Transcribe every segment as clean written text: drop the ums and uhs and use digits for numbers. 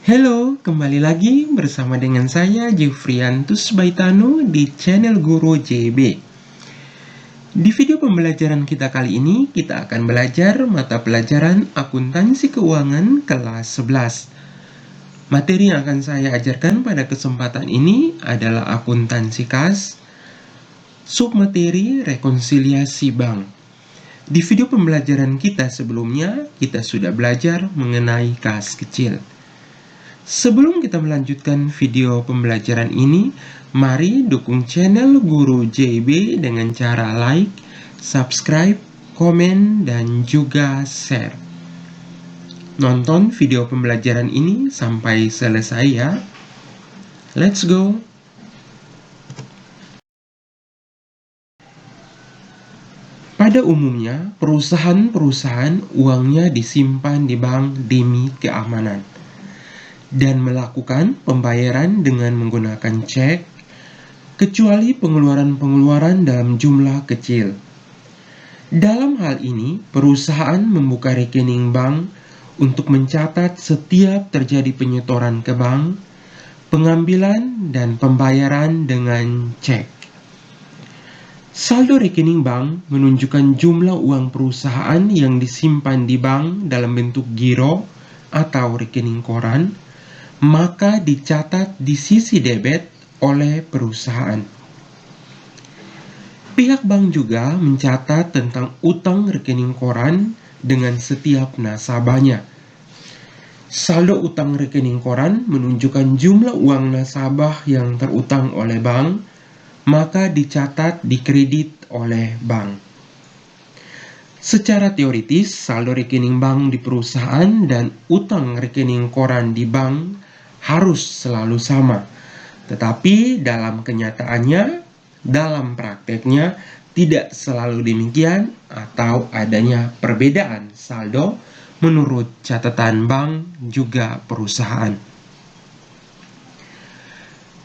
Halo, kembali lagi bersama dengan saya Jufriantus Baitano di channel Guru JB. Di video pembelajaran kita kali ini, kita akan belajar mata pelajaran akuntansi keuangan kelas 11. Materi yang akan saya ajarkan pada kesempatan ini adalah akuntansi kas, submateri rekonsiliasi bank. Di video pembelajaran kita sebelumnya, kita sudah belajar mengenai kas kecil. Sebelum kita melanjutkan video pembelajaran ini, mari dukung channel Guru JB dengan cara like, subscribe, komen, dan juga share. Nonton video pembelajaran ini sampai selesai ya. Let's go! Pada umumnya, perusahaan-perusahaan uangnya disimpan di bank demi keamanan dan melakukan pembayaran dengan menggunakan cek, kecuali pengeluaran-pengeluaran dalam jumlah kecil. Dalam hal ini, perusahaan membuka rekening bank untuk mencatat setiap terjadi penyetoran ke bank, pengambilan dan pembayaran dengan cek. Saldo rekening bank menunjukkan jumlah uang perusahaan yang disimpan di bank dalam bentuk giro atau rekening koran, maka dicatat di sisi debit oleh perusahaan. Pihak bank juga mencatat tentang utang rekening koran dengan setiap nasabahnya. Saldo utang rekening koran menunjukkan jumlah uang nasabah yang terutang oleh bank, maka dicatat di kredit oleh bank. Secara teoritis, saldo rekening bank di perusahaan dan utang rekening koran di bank harus selalu sama. Tetapi dalam kenyataannya, dalam prakteknya, tidak selalu demikian atau adanya perbedaan saldo menurut catatan bank juga perusahaan.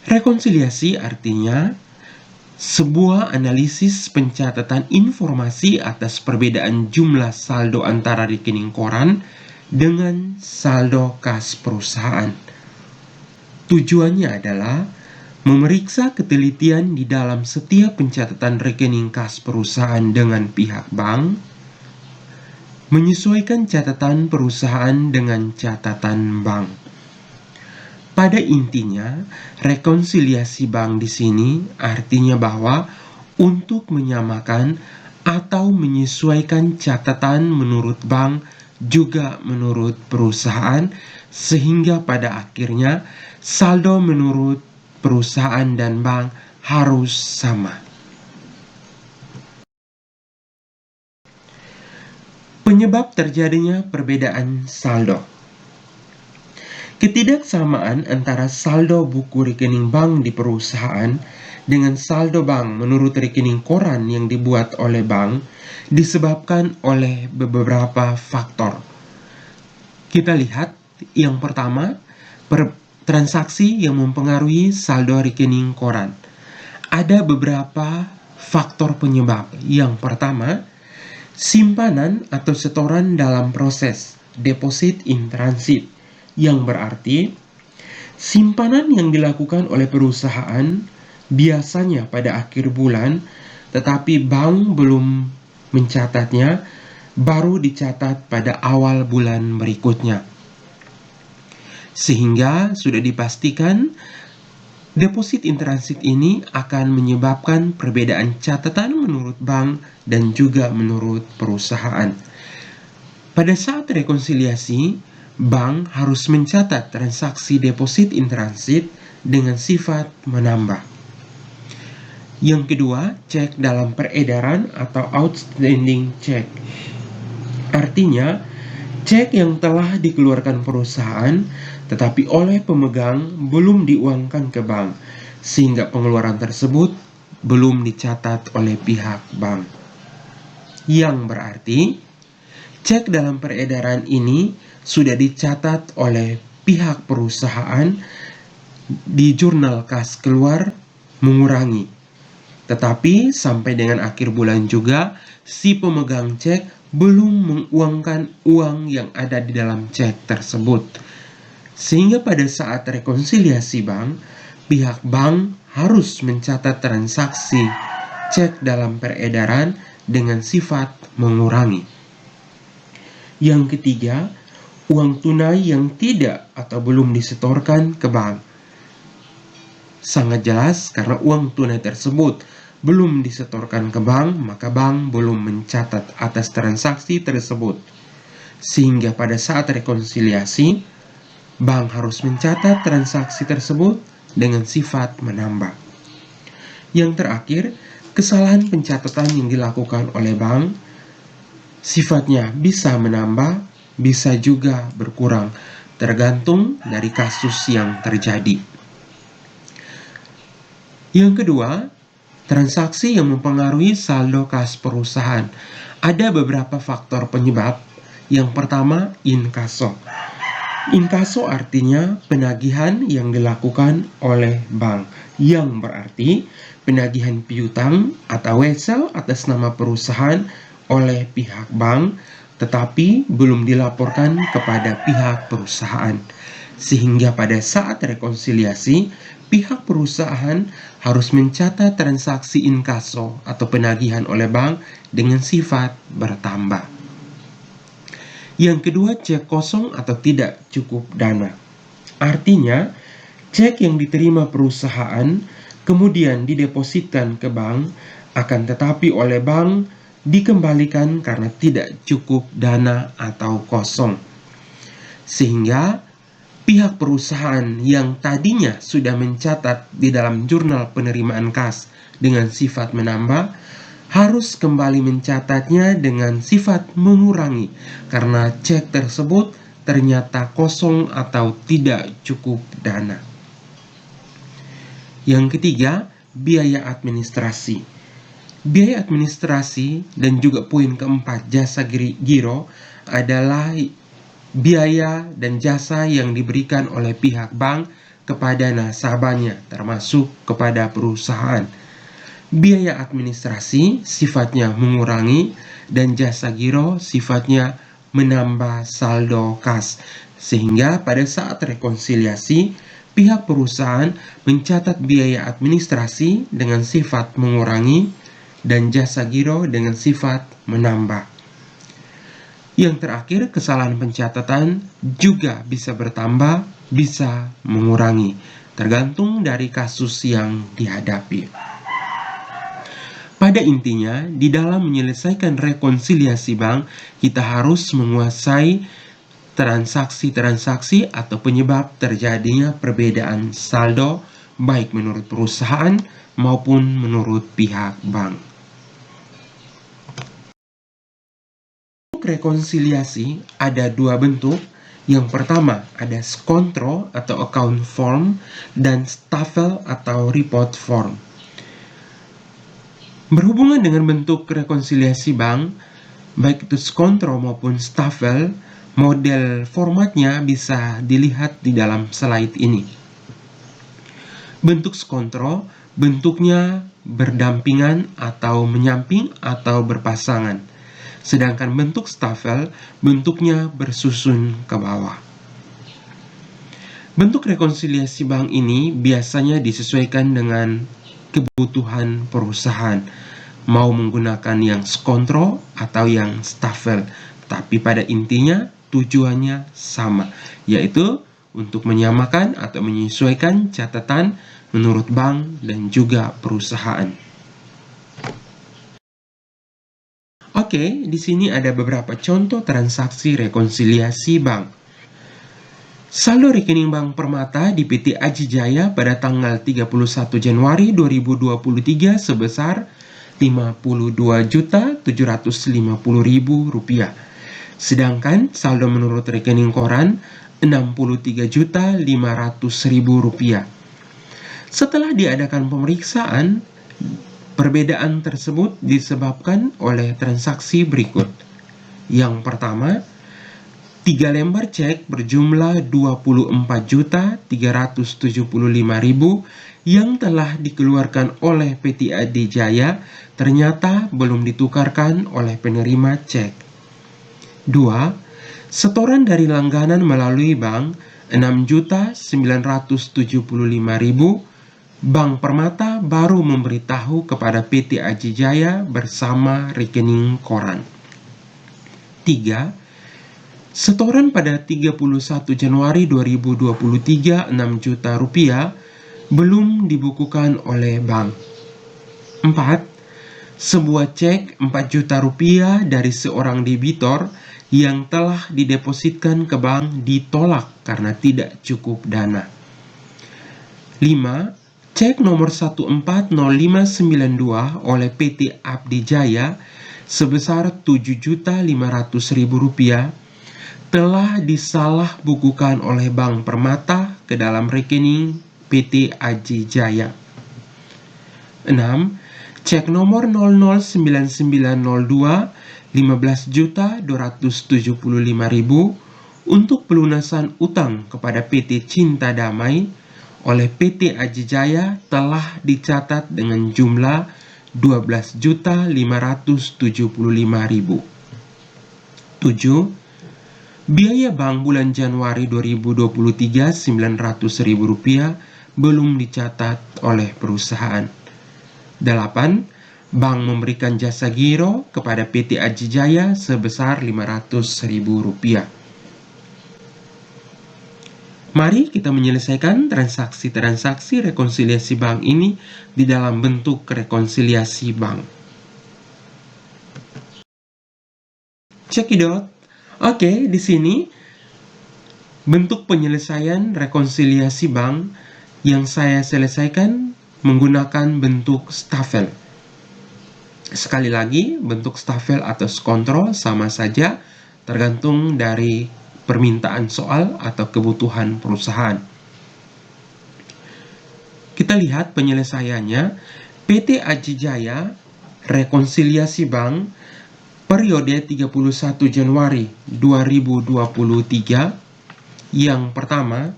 Rekonsiliasi artinya sebuah analisis pencatatan informasi atas perbedaan jumlah saldo antara rekening koran dengan saldo kas perusahaan. Tujuannya adalah memeriksa ketelitian di dalam setiap pencatatan rekening kas perusahaan dengan pihak bank, menyesuaikan catatan perusahaan dengan catatan bank. Pada intinya, rekonsiliasi bank di sini artinya bahwa untuk menyamakan atau menyesuaikan catatan menurut bank juga menurut perusahaan, sehingga pada akhirnya saldo menurut perusahaan dan bank harus sama. Penyebab terjadinya perbedaan saldo. Ketidaksamaan antara saldo buku rekening bank di perusahaan dengan saldo bank menurut rekening koran yang dibuat oleh bank disebabkan oleh beberapa faktor. Kita lihat yang pertama, transaksi yang mempengaruhi saldo rekening koran. Ada beberapa faktor penyebab. Yang pertama, simpanan atau setoran dalam proses deposit in transit, yang berarti simpanan yang dilakukan oleh perusahaan biasanya pada akhir bulan, tetapi bank belum mencatatnya, baru dicatat pada awal bulan berikutnya. Sehingga sudah dipastikan deposit in transit ini akan menyebabkan perbedaan catatan menurut bank dan juga menurut perusahaan. Pada saat rekonsiliasi, bank harus mencatat transaksi deposit in transit dengan sifat menambah. Yang kedua, cek dalam peredaran atau outstanding check. Artinya, cek yang telah dikeluarkan perusahaan tetapi oleh pemegang belum diuangkan ke bank, sehingga pengeluaran tersebut belum dicatat oleh pihak bank. Yang berarti, cek dalam peredaran ini sudah dicatat oleh pihak perusahaan di jurnal kas keluar mengurangi. Tetapi sampai dengan akhir bulan juga, si pemegang cek belum menguangkan uang yang ada di dalam cek tersebut. Sehingga pada saat rekonsiliasi bank, pihak bank harus mencatat transaksi cek dalam peredaran dengan sifat mengurangi. Yang ketiga, uang tunai yang tidak atau belum disetorkan ke bank. Sangat jelas karena uang tunai tersebut belum disetorkan ke bank, maka bank belum mencatat atas transaksi tersebut. Sehingga pada saat rekonsiliasi, bank harus mencatat transaksi tersebut dengan sifat menambah. Yang terakhir, kesalahan pencatatan yang dilakukan oleh bank sifatnya bisa menambah, bisa juga berkurang, tergantung dari kasus yang terjadi. Yang kedua, transaksi yang mempengaruhi saldo kas perusahaan. Ada beberapa faktor penyebab. Yang pertama, inkaso. Inkaso artinya penagihan yang dilakukan oleh bank, yang berarti penagihan piutang atau wesel atas nama perusahaan oleh pihak bank, tetapi belum dilaporkan kepada pihak perusahaan. Sehingga pada saat rekonsiliasi, pihak perusahaan harus mencatat transaksi inkaso atau penagihan oleh bank dengan sifat bertambah. Yang kedua, cek kosong atau tidak cukup dana. Artinya, cek yang diterima perusahaan kemudian didepositkan ke bank, akan tetapi oleh bank dikembalikan karena tidak cukup dana atau kosong. Sehingga pihak perusahaan yang tadinya sudah mencatat di dalam jurnal penerimaan kas dengan sifat menambah, harus kembali mencatatnya dengan sifat mengurangi karena cek tersebut ternyata kosong atau tidak cukup dana. Yang ketiga, biaya administrasi. Biaya administrasi dan juga poin keempat, jasa giro, adalah biaya dan jasa yang diberikan oleh pihak bank kepada nasabahnya, termasuk kepada perusahaan. Biaya administrasi sifatnya mengurangi dan jasa giro sifatnya menambah saldo kas. Sehingga pada saat rekonsiliasi, pihak perusahaan mencatat biaya administrasi dengan sifat mengurangi dan jasa giro dengan sifat menambah. Yang terakhir, kesalahan pencatatan juga bisa bertambah, bisa mengurangi, tergantung dari kasus yang dihadapi. Pada intinya, di dalam menyelesaikan rekonsiliasi bank, kita harus menguasai transaksi-transaksi atau penyebab terjadinya perbedaan saldo, baik menurut perusahaan maupun menurut pihak bank. Untuk rekonsiliasi ada dua bentuk. Yang pertama ada skontro atau account form dan stafel atau report form. Berhubungan dengan bentuk rekonsiliasi bank, baik itu skontro maupun stafel, model formatnya bisa dilihat di dalam slide ini. Bentuk skontro bentuknya berdampingan atau menyamping atau berpasangan. Sedangkan bentuk stafel bentuknya bersusun ke bawah. Bentuk rekonsiliasi bank ini biasanya disesuaikan dengan kebutuhan perusahaan, mau menggunakan yang skontro atau yang stafel, tapi pada intinya tujuannya sama, yaitu untuk menyamakan atau menyesuaikan catatan menurut bank dan juga perusahaan. Oke, di sini ada beberapa contoh transaksi rekonsiliasi bank. Saldo rekening Bank Permata di PT Aji Jaya pada tanggal 31 Januari 2023 sebesar Rp52.750.000. Sedangkan saldo menurut rekening koran Rp63.500.000. Setelah diadakan pemeriksaan, perbedaan tersebut disebabkan oleh transaksi berikut. Yang pertama, 3 lembar cek berjumlah Rp24.375.000 yang telah dikeluarkan oleh PT Aji Jaya ternyata belum ditukarkan oleh penerima cek. 2. Setoran dari langganan melalui bank 6.975.000, Bank Permata baru memberitahu kepada PT Aji Jaya bersama rekening koran. 3. Setoran pada 31 Januari 2023 6 juta rupiah belum dibukukan oleh bank. 4. Sebuah cek 4 juta rupiah dari seorang debitor yang telah didepositkan ke bank ditolak karena tidak cukup dana. 5. Cek nomor 140592 oleh PT Abdi Jaya sebesar Rp7.500.000 telah disalah bukukan oleh Bank Permata ke dalam rekening PT Aji Jaya. 6. Cek nomor 009902 15.275.000 untuk pelunasan utang kepada PT Cinta Damai oleh PT Aji Jaya telah dicatat dengan jumlah Rp12.575.000. 7. Biaya bank bulan Januari 2023 Rp900.000 belum dicatat oleh perusahaan. 8. Bank memberikan jasa giro kepada PT Aji Jaya sebesar Rp500.000. Mari kita menyelesaikan transaksi-transaksi rekonsiliasi bank ini di dalam bentuk rekonsiliasi bank. Cekidot. Oke, di sini bentuk penyelesaian rekonsiliasi bank yang saya selesaikan menggunakan bentuk stafel. Sekali lagi, bentuk stafel atau skontrol sama saja tergantung dari permintaan soal atau kebutuhan perusahaan. Kita lihat penyelesaiannya. PT Aji Jaya rekonsiliasi bank periode 31 Januari 2023. Yang pertama,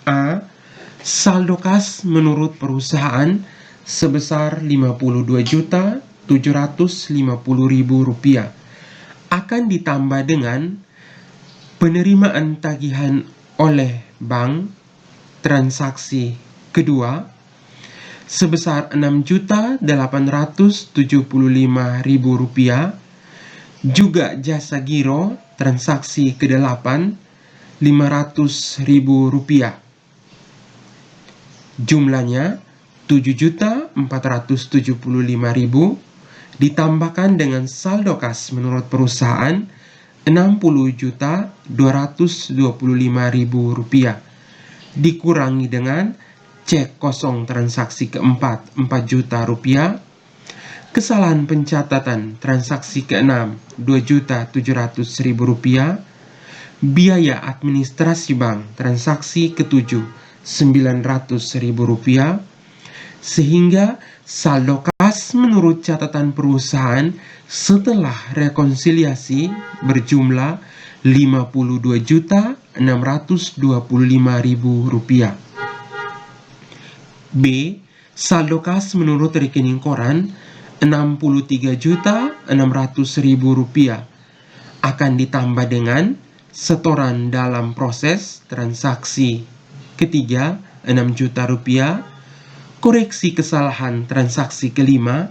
A. Saldo kas menurut perusahaan sebesar Rp52.750.000 akan ditambah dengan penerimaan tagihan oleh bank transaksi kedua sebesar Rp6.875.000, juga jasa giro transaksi ke-8 Rp500.000. Jumlahnya Rp7.475.000 ditambahkan dengan saldo kas menurut perusahaan Rp60.225.000 dikurangi dengan cek kosong transaksi keempat Rp4 juta, kesalahan pencatatan transaksi ke-6 Rp2.700.000, biaya administrasi bank transaksi ke-7 Rp900.000, sehingga saldo kas menurut catatan perusahaan setelah rekonsiliasi berjumlah Rp52.625.000. B. Saldo kas menurut rekening koran Rp63.600.000 akan ditambah dengan setoran dalam proses transaksi ketiga Rp6 juta, koreksi kesalahan transaksi kelima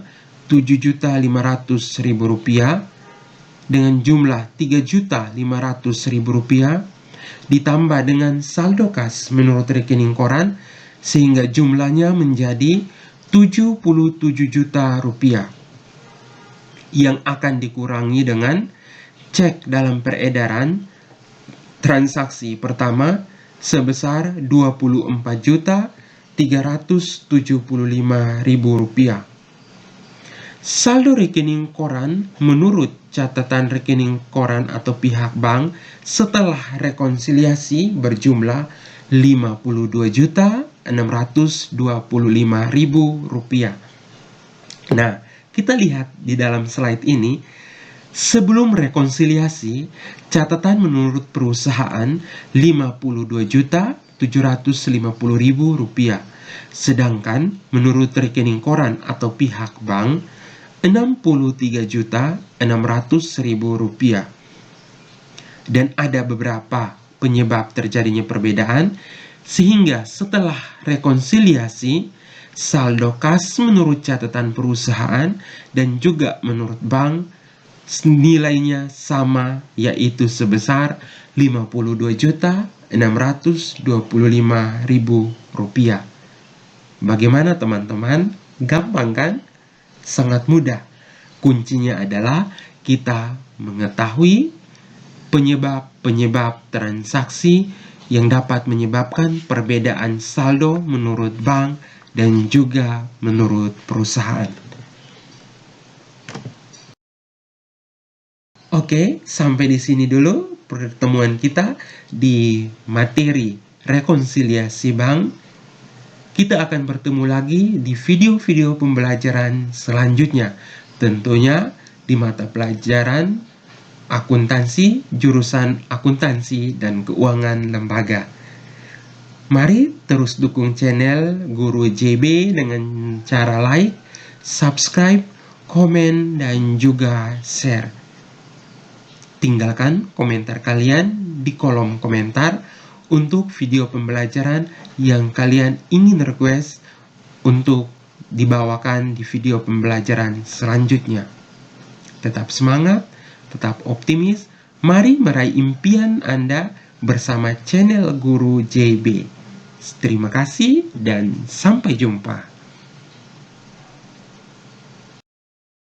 Rp7.500.000 dengan jumlah Rp3.500.000 ditambah dengan saldo kas menurut rekening koran sehingga jumlahnya menjadi Rp77 juta yang akan dikurangi dengan cek dalam peredaran transaksi pertama sebesar Rp24.375.000. Saldo rekening koran menurut catatan rekening koran atau pihak bank setelah rekonsiliasi berjumlah Rp50.625.000. Nah, kita lihat di dalam slide ini, sebelum rekonsiliasi, catatan menurut perusahaan Rp52.750.000, sedangkan menurut rekening koran atau pihak bank Rp63.600.000. Dan ada beberapa penyebab terjadinya perbedaan, sehingga setelah rekonsiliasi, saldo kas menurut catatan perusahaan dan juga menurut bank nilainya sama, yaitu sebesar Rp52.625.000. Bagaimana teman-teman? Gampang kan? Sangat mudah. Kuncinya adalah kita mengetahui penyebab-penyebab transaksi yang dapat menyebabkan perbedaan saldo menurut bank dan juga menurut perusahaan. Oke, sampai di sini dulu pertemuan kita di materi rekonsiliasi bank. Kita akan bertemu lagi di video-video pembelajaran selanjutnya. Tentunya di mata pelajaran akuntansi, jurusan akuntansi dan keuangan lembaga. Mari terus dukung channel Guru JB dengan cara like, subscribe, komen, dan juga share. Tinggalkan komentar kalian di kolom komentar untuk video pembelajaran yang kalian ingin request untuk dibawakan di video pembelajaran selanjutnya. Tetap semangat, tetap optimis, mari meraih impian Anda bersama channel Guru JB. Terima kasih dan sampai jumpa.